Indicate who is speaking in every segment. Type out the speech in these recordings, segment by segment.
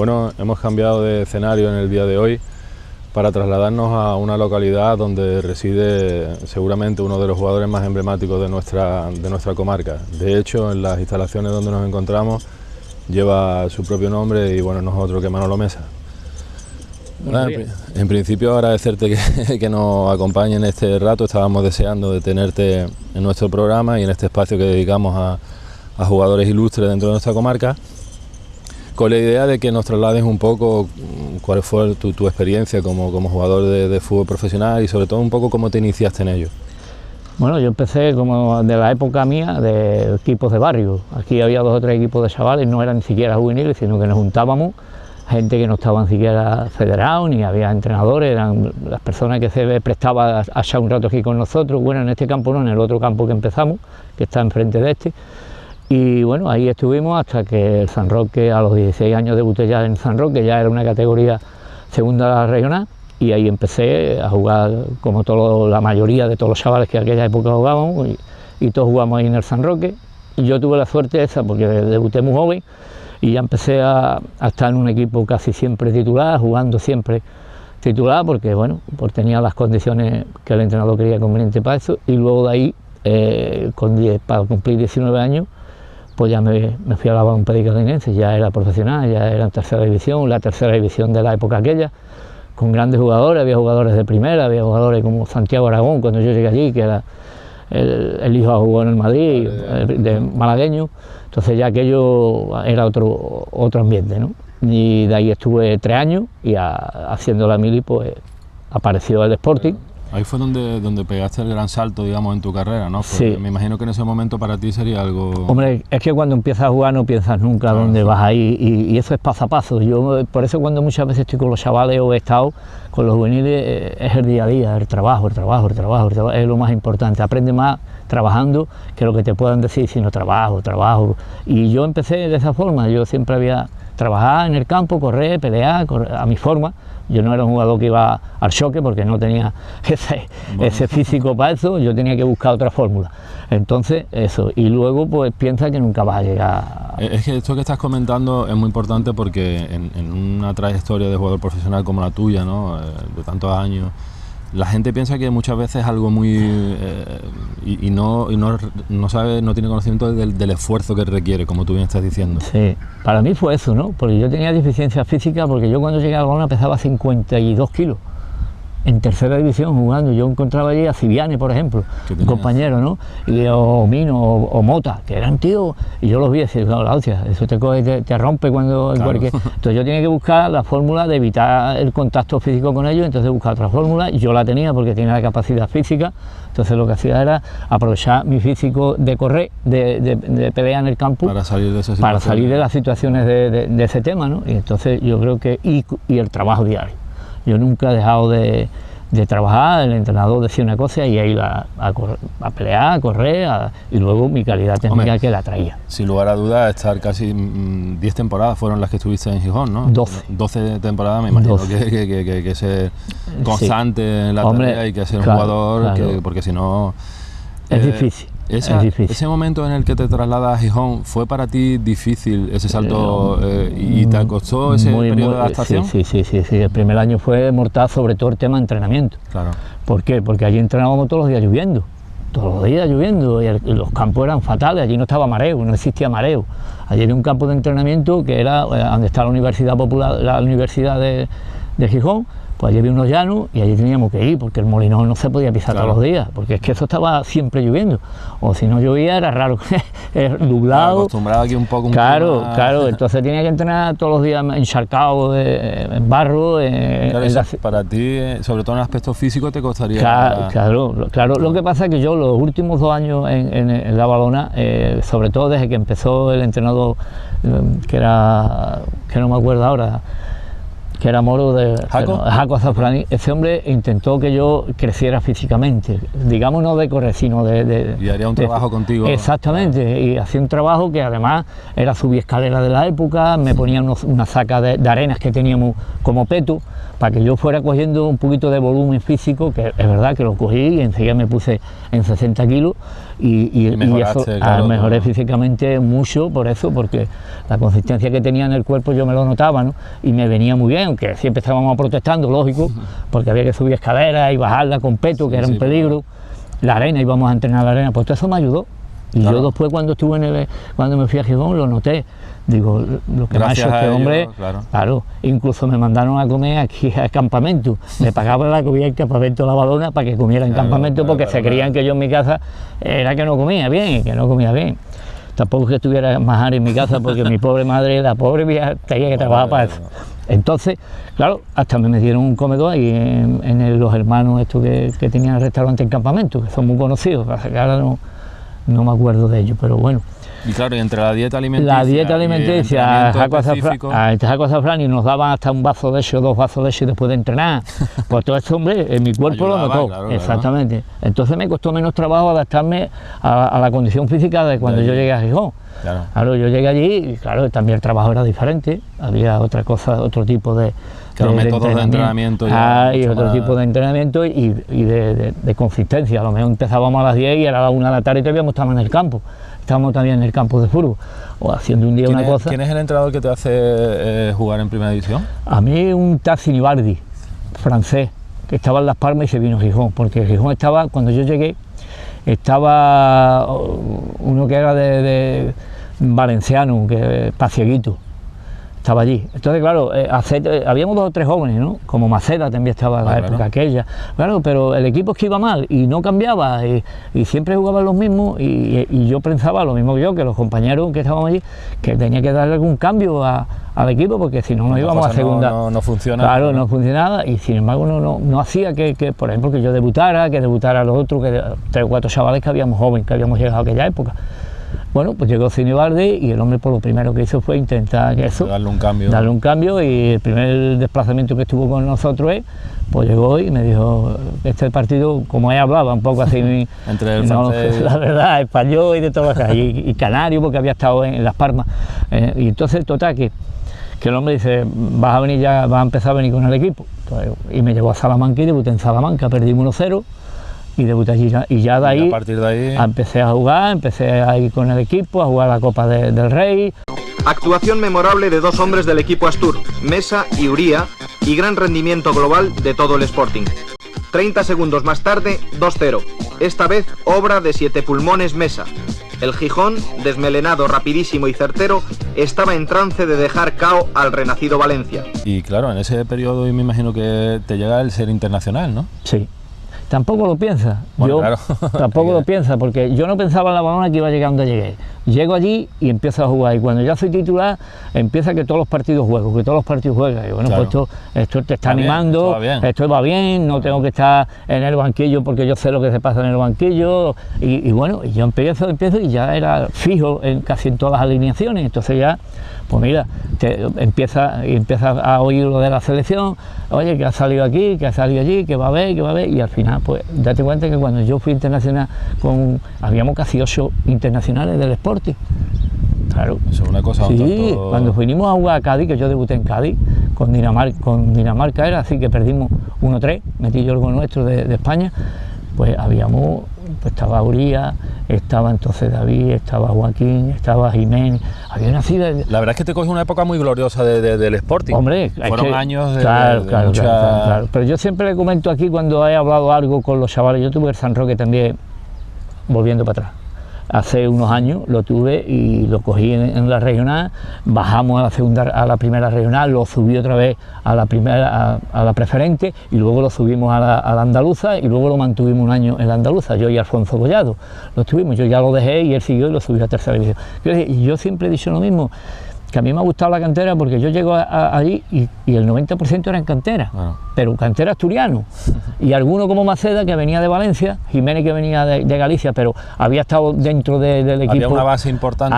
Speaker 1: Bueno, hemos cambiado de escenario en el día de hoy para trasladarnos a una localidad donde reside seguramente uno de los jugadores más emblemáticos de nuestra comarca. De hecho, en las instalaciones donde nos encontramos lleva su propio nombre y bueno, no es otro que Manolo Mesa. En principio agradecerte que nos acompañe en este rato. Estábamos deseando de tenerte en nuestro programa y en este espacio que dedicamos a jugadores ilustres dentro de nuestra comarca, con la idea de que nos traslades un poco cuál fue tu experiencia como jugador de fútbol profesional y sobre todo un poco cómo te iniciaste en ello.
Speaker 2: Bueno, yo empecé como de la época mía de equipos de barrio. Aquí había 2 o 3 equipos de chavales, no eran ni siquiera juveniles, sino que nos juntábamos, gente que no estaba ni siquiera federado, ni había entrenadores, eran las personas que se prestaban a echar un rato aquí con nosotros. Bueno, en este campo no, en el otro campo que empezamos, que está enfrente de este. Y bueno, ahí estuvimos hasta que el San Roque, a los 16 años debuté ya en San Roque, ya era una categoría segunda regional, y ahí empecé a jugar como la mayoría de todos los chavales que en aquella época jugábamos, y todos jugamos ahí en el San Roque. Y yo tuve la suerte esa porque debuté muy joven y ya empecé a estar en un equipo casi siempre titular, jugando siempre titular, porque bueno, pues tenía las condiciones que el entrenador quería conveniente para eso. Y luego de ahí, para cumplir 19 años, pues ya me fui a la Balonpédica Linense, ya era profesional, ya era en tercera división, la tercera división de la época aquella, con grandes jugadores. Había jugadores de primera, había jugadores como Santiago Aragón, cuando yo llegué allí, que era el hijo jugó en el Madrid, de malagueño. Entonces ya aquello era otro ambiente, ¿no? Y de ahí estuve 3 años y haciendo la mili, pues apareció el Sporting.
Speaker 1: Ahí fue donde pegaste el gran salto, digamos, en tu carrera, ¿no?
Speaker 2: Sí.
Speaker 1: Me imagino que en ese momento para ti sería algo...
Speaker 2: Hombre, es que cuando empiezas a jugar no piensas nunca dónde vas a ir, y eso es paso a paso. Yo, por eso cuando muchas veces estoy con los chavales o he estado con los juveniles, es el día a día, el trabajo, es lo más importante. Aprende más trabajando que lo que te puedan decir, sino trabajo. Y yo empecé de esa forma, yo siempre había trabajado en el campo, correr, pelear, a mi forma. Yo no era un jugador que iba al choque porque no tenía ese físico para eso, yo tenía que buscar otra fórmula. Entonces, eso, y luego pues piensa que nunca vas a llegar...
Speaker 1: Es que esto que estás comentando es muy importante porque en una trayectoria de jugador profesional como la tuya, ¿no? De tantos años, la gente piensa que muchas veces es algo muy... y no sabe, no tiene conocimiento del esfuerzo que requiere, como tú bien estás diciendo.
Speaker 2: Sí, para mí fue eso, ¿no? Porque yo tenía deficiencia física, porque yo cuando llegué a Balona pesaba 52 kilos. En tercera división jugando, yo encontraba allí a Civiane, por ejemplo, un compañero, ¿no? O Mino, o Mota, que eran tíos, y yo los vi y decía, no, la hostia, eso te coge, te rompe cuando...
Speaker 1: Claro.
Speaker 2: Entonces yo tenía que buscar la fórmula de evitar el contacto físico con ellos, entonces buscar otra fórmula, y yo la tenía porque tenía la capacidad física. Entonces lo que hacía era aprovechar mi físico de correr, de pelear en el campo,
Speaker 1: para salir de esa situación,
Speaker 2: para salir de las situaciones de ese tema, ¿no? Y entonces yo creo que, y el trabajo diario. Yo nunca he dejado de trabajar, el entrenador decía una cosa y ahí iba a pelear, a correr, y luego mi calidad técnica que la traía.
Speaker 1: Sin lugar a dudas, estar casi 10 temporadas fueron las que estuviste en Gijón, ¿no?
Speaker 2: 12
Speaker 1: temporadas, me imagino que ser constante en la tarea y que ser un jugador, porque si no...
Speaker 2: Es difícil.
Speaker 1: Ese momento en el que te trasladas a Gijón, ¿fue para ti difícil ese salto y te costó ese periodo de adaptación?
Speaker 2: Sí, el primer año fue mortal, sobre todo el tema de entrenamiento.
Speaker 1: Claro.
Speaker 2: ¿Por qué? Porque allí entrenábamos todos los días lloviendo, y los campos eran fatales, allí no estaba mareo, no existía mareo. Allí había un campo de entrenamiento que era donde está la Universidad Popular, la Universidad de Gijón. Pues allí había unos llanos y allí teníamos que ir porque el Molinón no se podía pisar todos los días, porque es que eso estaba siempre lloviendo, o si no llovía era raro, nublado.
Speaker 1: Acostumbrado aquí un poco.
Speaker 2: Claro, entonces tenía que entrenar todos los días encharcado en barro.
Speaker 1: Para ti, sobre todo en el aspecto físico, te costaría...
Speaker 2: Claro, lo que pasa es que yo los últimos 2 años en la Balona, sobre todo desde que empezó el entrenador, que no me acuerdo ahora, que era moro de Jaco Azafrani, ese hombre intentó que yo creciera físicamente, digamos no de correr, sino
Speaker 1: y haría un trabajo contigo.
Speaker 2: Exactamente, y hacía un trabajo que además era subir escaleras de la época, me ponía una saca de arenas que teníamos como peto, para que yo fuera cogiendo un poquito de volumen físico, que es verdad que lo cogí y enseguida me puse en 60 kilos, y eso
Speaker 1: claro,
Speaker 2: mejoré físicamente mucho por eso, porque la consistencia que tenía en el cuerpo yo me lo notaba, ¿no? Y me venía muy bien, aunque siempre estábamos protestando, lógico, porque había que subir escaleras y bajarla con peto, que era un peligro, la arena, íbamos a entrenar la arena, pues todo eso me ayudó. Y claro, yo después cuando cuando me fui a Gijón lo noté, digo, lo que me ha hecho este hombre, claro, incluso me mandaron a comer aquí al campamento, me pagaban la comida en campamento la Badona para que comiera en campamento, porque se creían que yo en mi casa era que no comía bien, tampoco es que estuviera majar en mi casa, porque mi pobre madre, la pobre vieja, tenía que trabajar para eso. Entonces, claro, hasta me metieron un comedor ahí los hermanos estos que tenían el restaurante en campamento, que son muy conocidos, que ahora no me acuerdo de ellos, pero bueno.
Speaker 1: Y claro, y entre la dieta alimenticia,
Speaker 2: Jaco Azafrán, y nos daban hasta un vaso de leche o 2 vasos de leche después de entrenar, pues todo esto, hombre, en mi cuerpo ayudaba, lo notó, claro, exactamente. Claro. Entonces me costó menos trabajo adaptarme a la condición física de cuando yo llegué a Gijón. Claro, yo llegué allí y claro, también el trabajo era diferente, había otra cosa, otro tipo de
Speaker 1: métodos de entrenamiento.
Speaker 2: Y otro tipo de entrenamiento y de consistencia. A lo mejor empezábamos a las 10 y era a las 1 de la tarde y todavía estábamos en el campo. Estábamos también en el campo de fútbol, o haciendo un día una cosa.
Speaker 1: ¿Quién es el entrenador que te hace jugar en primera división?
Speaker 2: A mí un Tassinibardi, francés, que estaba en Las Palmas y se vino a Gijón, porque Gijón estaba, cuando yo llegué, estaba uno que era de valenciano, que Pacieguito, estaba allí. Entonces, claro, habíamos 2 o 3 jóvenes, ¿no? Como Maceda también estaba en la época aquella. Claro, pero el equipo es que iba mal y no cambiaba y siempre jugaban los mismos y yo pensaba lo mismo que yo, que los compañeros que estábamos allí, que tenía que darle algún cambio al equipo, porque si no nos íbamos a segunda.
Speaker 1: No funciona.
Speaker 2: Claro, no funcionaba y sin embargo no hacía que, por ejemplo, que yo debutara, que debutara los otros, que 3 o 4 chavales que habíamos jóvenes, que habíamos llegado a aquella época. Bueno, pues llegó Sinibaldi y el hombre por lo primero que hizo fue intentar
Speaker 1: darle un cambio
Speaker 2: y el primer desplazamiento que estuvo con nosotros pues llegó y me dijo, este partido, como ella hablaba, un poco así,
Speaker 1: entre el francés,
Speaker 2: la verdad, español y de todas las y canario, porque había estado en Las Palmas, y entonces total que el hombre dice, vas a empezar a venir con el equipo, y me llevó a Salamanca y debuté en Salamanca, perdimos 1-0, y debuté allí, y ya de ahí,
Speaker 1: a partir de ahí
Speaker 2: empecé a jugar, empecé a ir con el equipo, a jugar la Copa del Rey.
Speaker 3: Actuación memorable de 2 hombres del equipo Astur, Mesa y Uría, y gran rendimiento global de todo el Sporting. 30 segundos más tarde, 2-0, esta vez obra de 7 pulmones Mesa. El Gijón, desmelenado, rapidísimo y certero, estaba en trance de dejar cao al renacido Valencia.
Speaker 1: Y claro, en ese periodo me imagino que te llega el ser internacional, ¿no?
Speaker 2: Sí. Tampoco lo piensa,
Speaker 1: bueno, claro.
Speaker 2: Tampoco lo piensa, porque yo no pensaba en la Badona que iba a llegar donde llegué. Llego allí y empiezo a jugar, y cuando ya soy titular, empieza que todos los partidos juegan, y bueno,
Speaker 1: claro,
Speaker 2: pues esto te está animando, esto va bien, no tengo que estar en el banquillo porque yo sé lo que se pasa en el banquillo, y bueno, y yo empiezo y ya era fijo casi en todas las alineaciones, entonces ya, pues mira, empiezas a oír lo de la selección, oye, que ha salido aquí, que ha salido allí, que va a ver, y al final, pues date cuenta que cuando yo fui internacional, habíamos casi 8 internacionales del Sporting. Claro.
Speaker 1: Eso es una cosa
Speaker 2: sí,
Speaker 1: un tanto...
Speaker 2: cuando fuimos a jugar a Cádiz, que yo debuté en Cádiz, con Dinamarca era así, que perdimos 1-3, metí yo el gol nuestro de España, pues estaba Uría, estaba entonces David, estaba Joaquín, estaba Jiménez, había una ciudad...
Speaker 1: La verdad es que te coges una época muy gloriosa del Sporting.
Speaker 2: Hombre,
Speaker 1: fueron años de
Speaker 2: mucha...
Speaker 1: Claro.
Speaker 2: Pero yo siempre le comento aquí cuando he hablado algo con los chavales, yo tuve el San Roque también, volviendo para atrás. Hace unos años lo tuve y lo cogí en la regional, bajamos a la primera regional, lo subí otra vez a la preferente y luego lo subimos a la andaluza y luego lo mantuvimos un año en la andaluza, yo y Alfonso Collado, lo tuvimos, yo ya lo dejé y él siguió y lo subió a tercera división. Y yo siempre he dicho lo mismo, que a mí me ha gustado la cantera porque yo llego allí y el 90% era en cantera, pero cantera asturiano, y alguno como Maceda que venía de Valencia, Jiménez que venía de Galicia, pero había estado dentro del equipo.
Speaker 1: Había una base importante.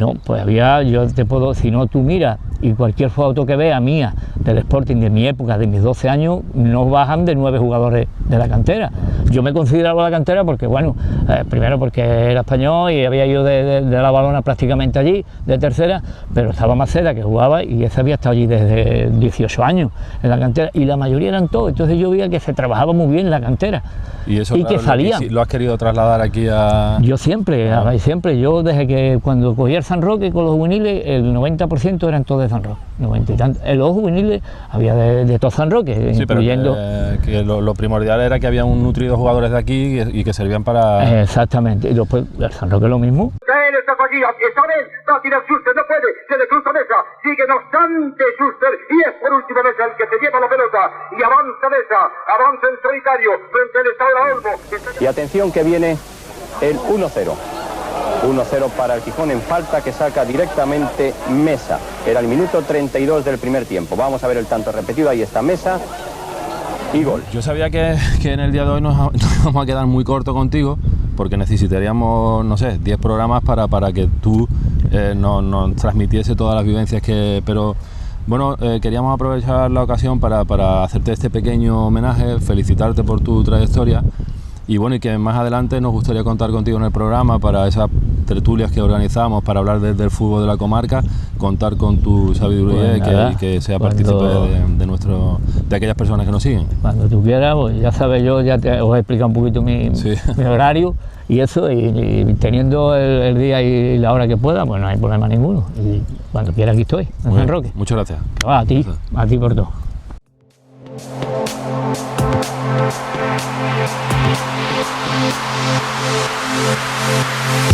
Speaker 2: No, pues yo te puedo, si no tú miras, y cualquier foto que vea mía del Sporting de mi época, de mis 12 años, no bajan de 9 jugadores de la cantera. Yo me consideraba la cantera porque, bueno, primero porque era español y había ido de la Badona prácticamente allí, de tercera, pero estaba Maceda, que jugaba, y ese había estado allí desde 18 años en la cantera, y la mayoría eran todos, entonces yo veía que se trabajaba muy bien en la cantera.
Speaker 1: Y eso,
Speaker 2: y
Speaker 1: claro,
Speaker 2: que salían.
Speaker 1: ¿Lo has querido trasladar aquí a...?
Speaker 2: Yo siempre, yo desde que cuando cogí el San Roque con los juveniles, el 90% eran todos de San Roque, 90 y tantos. En los juveniles había de todo San Roque,
Speaker 1: sí,
Speaker 2: incluyendo...
Speaker 1: pero que lo primordial era que había un nutrido jugadores de aquí y que servían para...
Speaker 2: Exactamente, y después el San Roque lo mismo.
Speaker 4: Caen estas allí, Isabel, va a tirar Schuster, no puede, se le cruza Mesa, sigue no obstante Schuster, y es por último Mesa el que se lleva la pelota, y avanza Mesa, avanza en solitario, frente al estado Olmo.
Speaker 5: Y atención que viene el 1-0. 1-0 para el Gijón en falta que saca directamente Mesa. Era el minuto 32 del primer tiempo. Vamos a ver el tanto repetido, ahí está Mesa. Y gol.
Speaker 1: Yo sabía que en el día de hoy nos vamos a quedar muy corto contigo, porque necesitaríamos, no sé, 10 programas para que tú nos transmitiese todas las vivencias pero bueno, queríamos aprovechar la ocasión para hacerte este pequeño homenaje, felicitarte por tu trayectoria y bueno, y que más adelante nos gustaría contar contigo en el programa para esas tertulias que organizamos para hablar del fútbol de la comarca, contar con tu sabiduría y que sea partícipe de aquellas personas que nos siguen.
Speaker 2: Cuando tú quieras, pues ya sabes, yo ya os he explicado un poquito mi horario y eso, y teniendo el día y la hora que pueda, pues no hay problema ninguno. Y cuando quieras aquí estoy, en San Roque.
Speaker 1: Muchas gracias.
Speaker 2: Que va, a ti por todo.